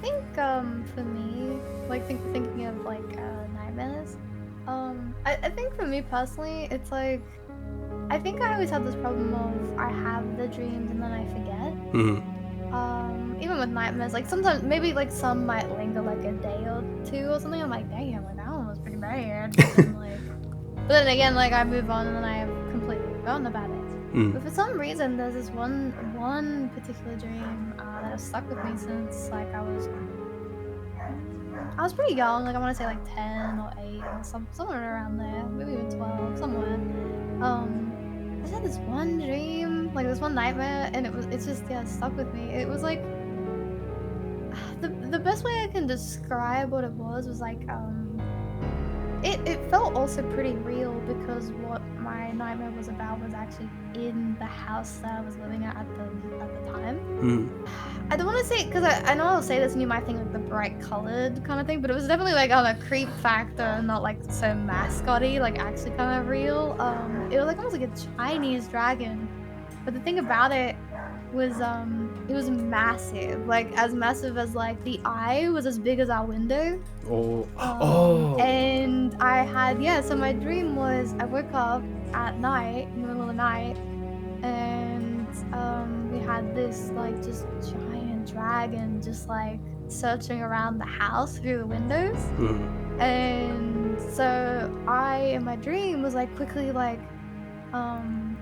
think for me, like thinking of like nightmares, I think for me personally, it's like I think I always have this problem of I have the dreams and then I forget. Mhm. Even with nightmares, like sometimes maybe like some might linger like a day or two or something. I'm like, damn, like that one was pretty bad. But then again, like I move on and then I have completely forgotten about it. Mm. But for some reason, there's this one particular dream that has stuck with me since like I was pretty young. Like I want to say like 10 or 8 or somewhere around there, maybe even 12 somewhere. I just had this one dream, like this one nightmare, and it's just yeah stuck with me. It was like the best way I can describe what it was like it felt also pretty real because what my nightmare was about was actually in the house that I was living at the time. Mhm. I don't want to say because I know I'll say this and you might think like the bright colored kind of thing, but it was definitely like on a creep factor, not like so mascotty, like actually kind of real. It was like almost like a Chinese dragon, but the thing about it was massive, like as massive as like the eye was as big as our window. Oh. Oh! And I had yeah, so my dream was I woke up at night, in the middle of the night, and we had this like just giant dragon just like searching around the house through the windows. Mhm. And so I in my dream was like quickly like um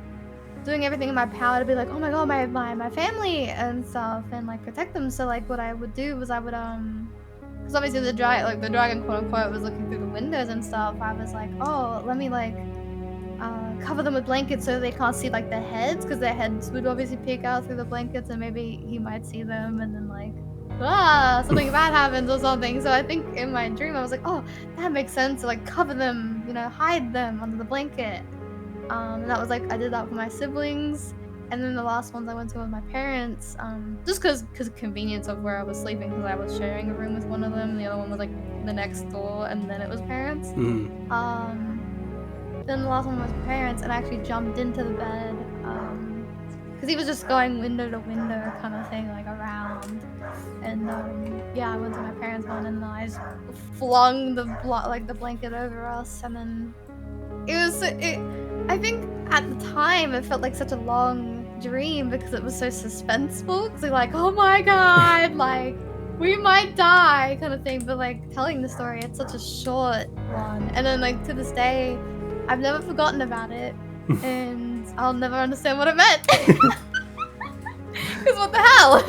doing everything in my power to be like, oh my god, my family and stuff and like protect them. So like what I would do was I would because obviously the dragon quote unquote was looking through the windows and stuff. I was like, oh, let me like cover them with blankets so they can't see like their heads because their heads would obviously peek out through the blankets and maybe he might see them and then like something bad happens or something. So I think in my dream I was like, oh, that makes sense to like cover them, hide them under the blanket. And that was like I did that with my siblings. And then the last ones I went to with my parents, just because of convenience of where I was sleeping, because I was sharing a room with one of them, and the other one was like the next door, and then it was parents. Mhm. Um, then the last one was parents, and I actually jumped into the bed, because he was just going window to window kind of thing, like around. And yeah, I went to my parents' one, and then I just flung the blanket over us, and then I think at the time it felt like such a long dream because it was so suspenseful. Because you're like, oh my god, like we might die, kind of thing. But like telling the story, it's such a short one, and then like to this day, I've never forgotten about it, and I'll never understand what it meant. Because what the hell?